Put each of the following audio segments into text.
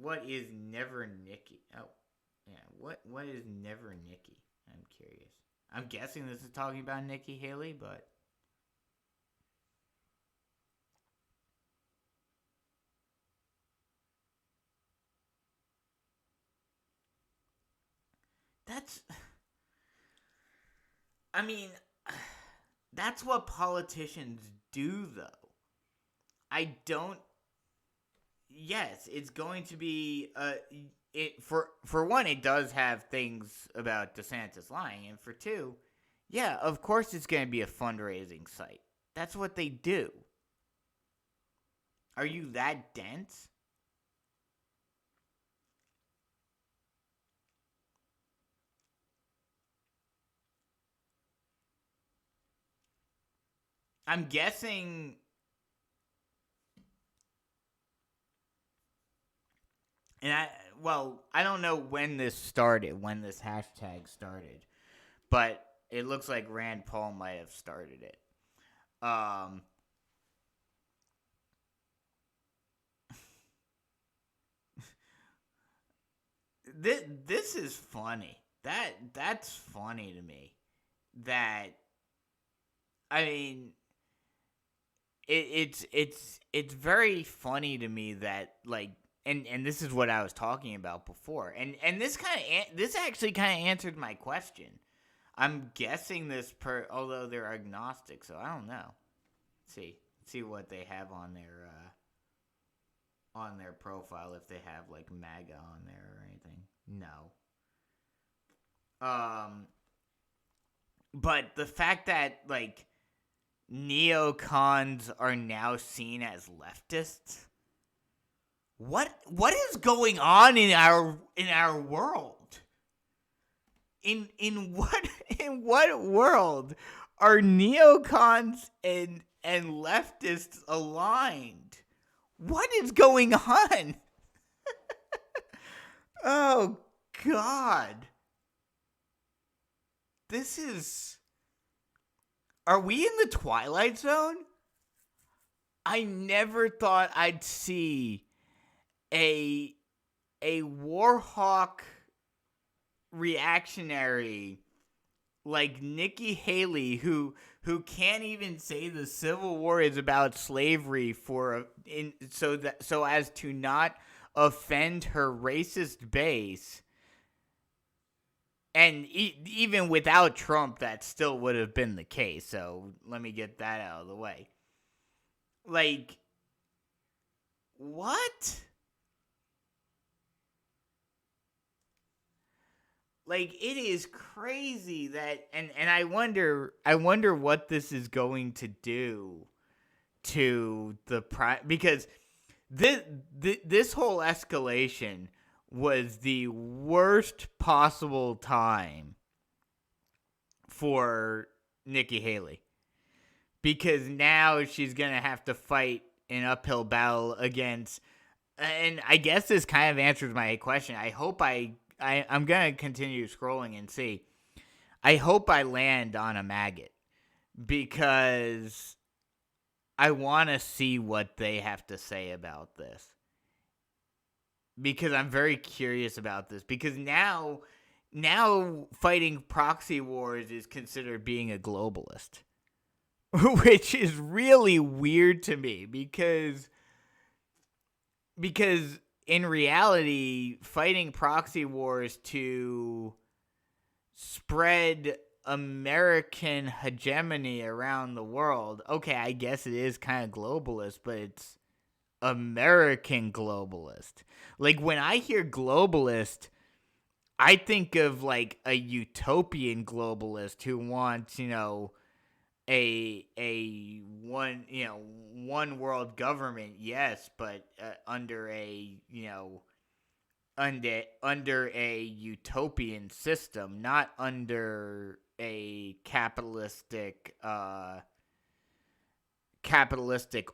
What is Never Nikki? Oh, yeah. What is Never Nikki? I'm curious. I'm guessing this is talking about Nikki Haley, but that's. I mean, that's what politicians do, though. I don't. Yes, it's going to be. It for one, it does have things about DeSantis lying, and for two, yeah, of course, it's going to be a fundraising site. That's what they do. Are you that dense? I'm guessing. And I don't know when this started, when this hashtag started, but it looks like Rand Paul might have started it. Um, this is funny. That's funny to me. That I mean, it's very funny to me that like and this is what I was talking about before, and this actually kind of answered my question. I'm guessing this although they're agnostic, so I don't know. See what they have on their profile, if they have like MAGA on there or anything. No. Um, but the fact that like neocons are now seen as leftists. What is going on in our world? In what in what world are neocons and leftists aligned? What is going on? Oh God. This is Are we in the Twilight Zone? I never thought I'd see a a Warhawk reactionary like Nikki Haley who can't even say the Civil War is about slavery so as to not offend her racist base. And even without Trump, that still would have been the case. So let me get that out of the way. Like, what? Like, it is crazy that, and I wonder what this is going to do to because this whole escalation was the worst possible time for Nikki Haley, because now she's gonna have to fight an uphill battle against. And I guess this kind of answers my question. I hope I'm gonna continue scrolling and see. I hope I land on a maggot, because I want to see what they have to say about this, because I'm very curious about this, because now fighting proxy wars is considered being a globalist. Which is really weird to me, because in reality, fighting proxy wars to spread American hegemony around the world, okay, I guess it is kind of globalist, but it's American globalist. Like, when I hear globalist, I think of like a utopian globalist who wants, a one world government, yes, but under under a utopian system, not under a capitalistic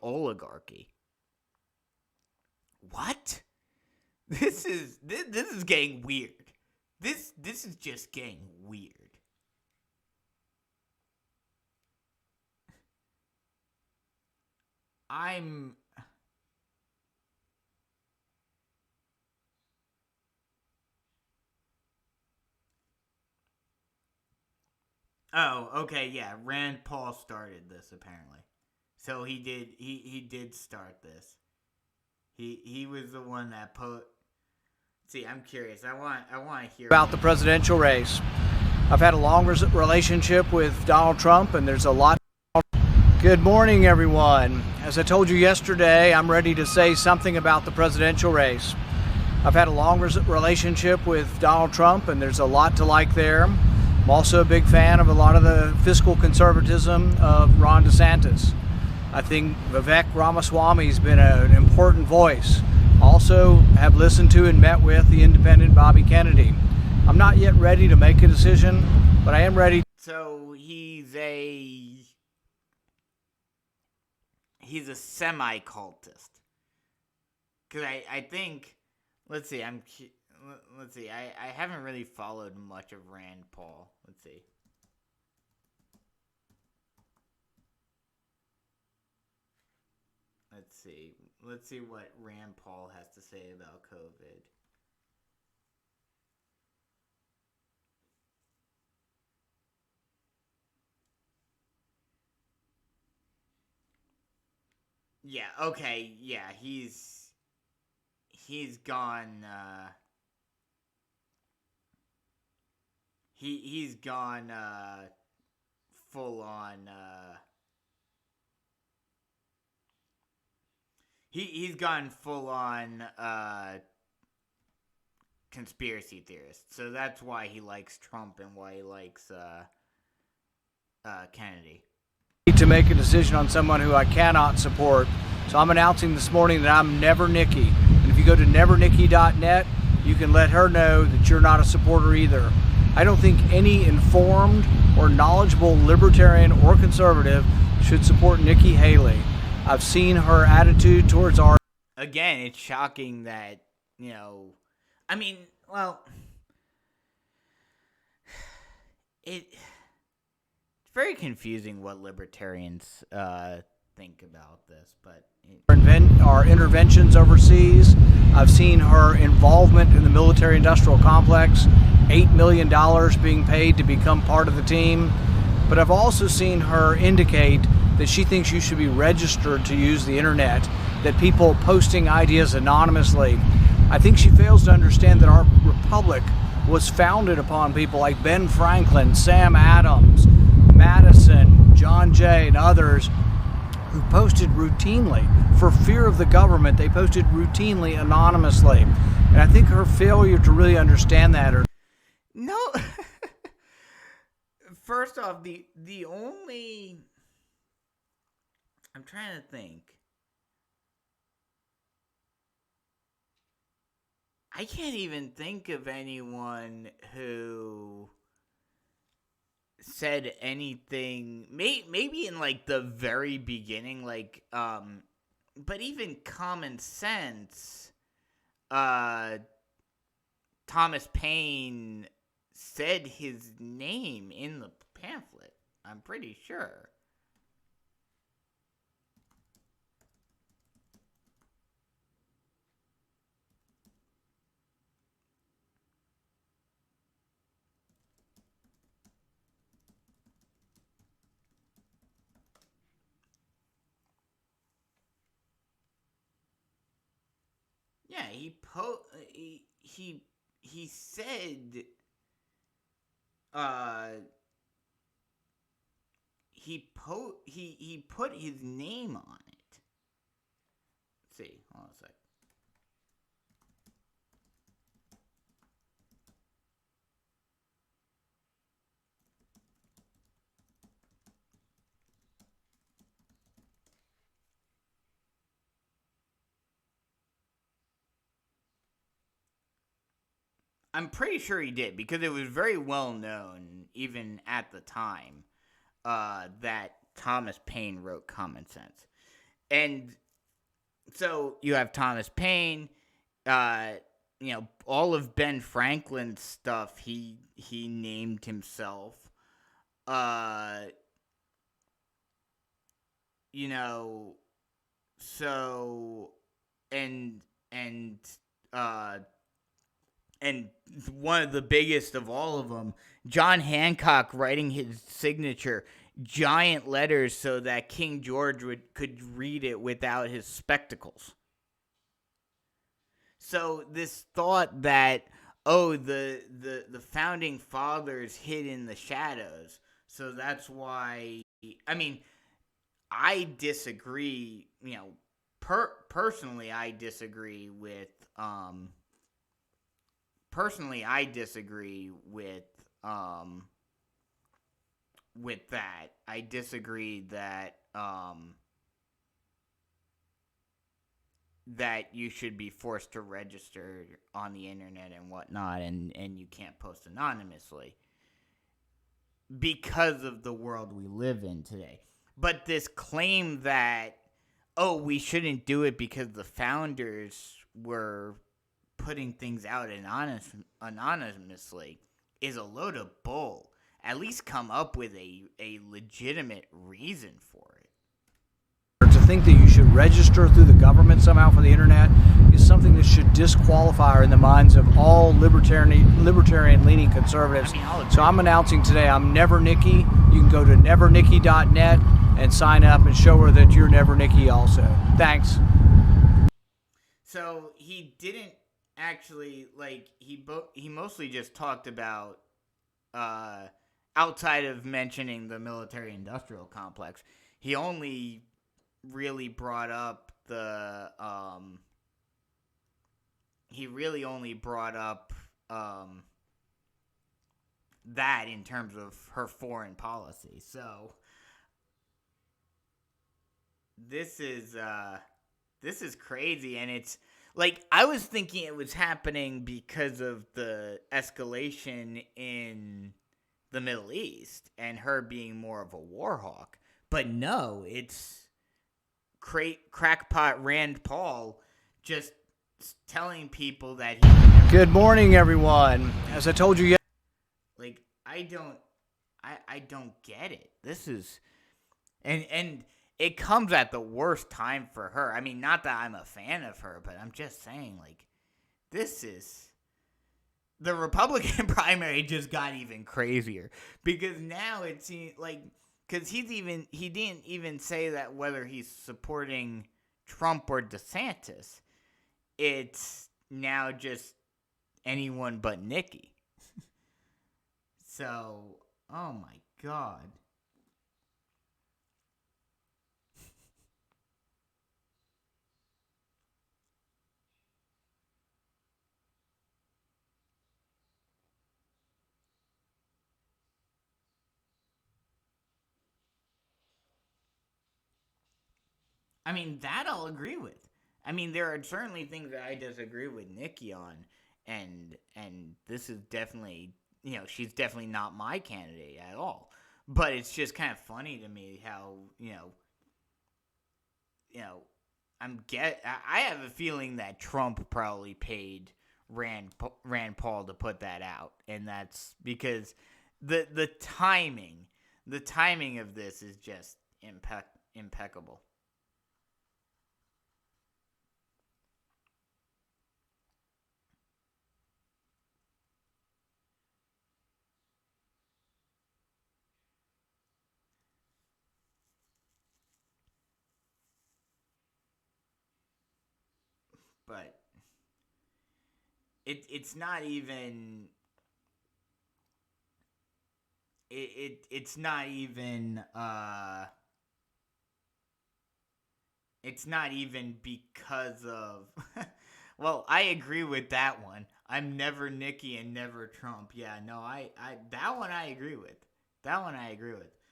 oligarchy. What? This is getting weird. This is just getting weird. I'm Oh, okay, yeah. Rand Paul started this apparently. So he did start this. He was the one that put. See, I'm curious. I want to hear about the presidential race. I've had a long relationship with Donald Trump, and there's a lot. Good morning, everyone. As I told you yesterday, I'm ready to say something about the presidential race. I've had a long relationship with Donald Trump, and there's a lot to like there. I'm also a big fan of a lot of the fiscal conservatism of Ron DeSantis. I think Vivek Ramaswamy's been an important voice. Also have listened to and met with the independent Bobby Kennedy. I'm not yet ready to make a decision, but I am ready. So he's a semi-cultist. Because I think, let's see, let's see, I haven't really followed much of Rand Paul. Let's see. Let's see what Rand Paul has to say about COVID. Yeah, okay, yeah, he's gone he's gone full on he's gone full on conspiracy theorist. So that's why he likes Trump and why he likes Kennedy. To make a decision on someone who I cannot support. So I'm announcing this morning that I'm Never Nikki. And if you go to nevernikki.net, you can let her know that you're not a supporter either. I don't think any informed or knowledgeable libertarian or conservative should support Nikki Haley. I've seen her attitude towards our... Again, it's shocking that, I mean, well, it's very confusing what libertarians think about this, but our interventions overseas. I've seen her involvement in the military-industrial complex, $8 million being paid to become part of the team. But I've also seen her indicate that she thinks you should be registered to use the internet, that people posting ideas anonymously. I think she fails to understand that our republic was founded upon people like Ben Franklin, Sam Adams, Madison, John Jay, and others who posted routinely. For fear of the government, they posted routinely anonymously. And I think her failure to really understand that... No. First off, the only... I'm trying to think. I can't even think of anyone who said anything, maybe in like the very beginning, but even common sense, Thomas Paine said his name in the pamphlet, I'm pretty sure. Yeah, he said he put his name on it. Let's see, hold on a sec. I'm pretty sure he did because it was very well known, even at the time, that Thomas Paine wrote Common Sense. And so you have Thomas Paine, all of Ben Franklin's stuff he named himself. So and uh and one of the biggest of all of them, John Hancock writing his signature, giant letters so that King George could read it without his spectacles. So this thought that, oh, the founding fathers hid in the shadows, so that's why. I mean, I disagree. Personally, I disagree with. Personally, I disagree with that. I disagree that that you should be forced to register on the internet and whatnot, and you can't post anonymously because of the world we live in today. But this claim that, oh, we shouldn't do it because the founders were putting things out anonymously is a load of bull. At least come up with a legitimate reason for it. To think that you should register through the government somehow for the internet is something that should disqualify her in the minds of all libertarian-leaning conservatives. So I'm announcing today I'm Never Nikki. You can go to nevernikki.net and sign up and show her that you're Never Nikki also. Thanks. So he didn't actually, like, he mostly just talked about, outside of mentioning the military-industrial complex, he only really brought up that in terms of her foreign policy. So this is crazy, and it's like, I was thinking it was happening because of the escalation in the Middle East and her being more of a war hawk. But no, it's crackpot Rand Paul just telling people that he... Good morning, everyone. As I told you yesterday, like, I don't get it. This is... And it comes at the worst time for her. I mean, not that I'm a fan of her, but I'm just saying, like, this is... The Republican primary just got even crazier. Because now it seems like... Because he didn't even say that whether he's supporting Trump or DeSantis. It's now just anyone but Nikki. So, oh my God. I mean, that I'll agree with. I mean, there are certainly things that I disagree with Nikki on, and this is definitely, she's definitely not my candidate at all. But it's just kind of funny to me how, I have a feeling that Trump probably paid Rand Paul to put that out, and that's because the timing of this is just impeccable. But it's not even it's not even because of well, I agree with that one. I'm never Nikki and never Trump. Yeah, no, I that one I agree with.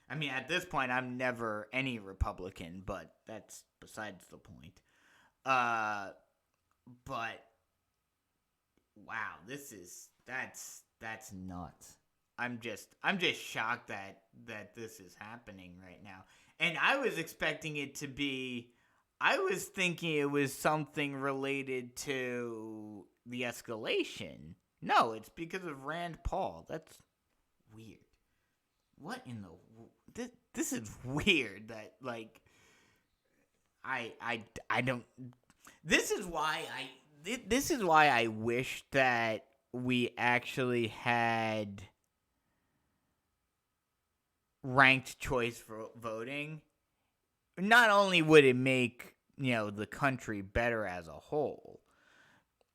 I mean, at this point I'm never any Republican, but that's besides the point. But wow, that's nuts. I'm just shocked that this is happening right now. And I was expecting it to be, I was thinking it was something related to the escalation. No, it's because of Rand Paul. That's weird. What in the this is weird that, like, I don't. This is why I wish that we actually had ranked choice for voting, not only would it make, the country better as a whole,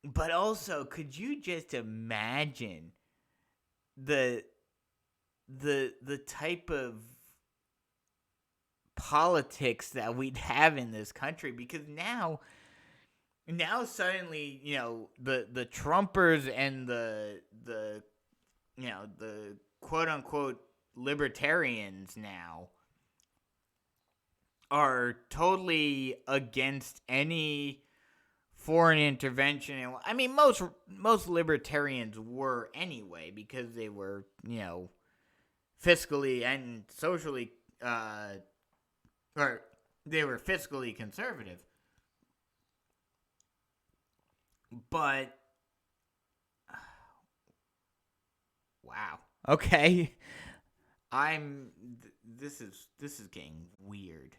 but also could you just imagine the the type of politics that we'd have in this country? Because now suddenly, the Trumpers and the quote unquote libertarians now are totally against any foreign intervention. And I mean, most libertarians were anyway, because they were, fiscally and socially, or they were fiscally conservative. But wow, okay, I'm. This is getting weird.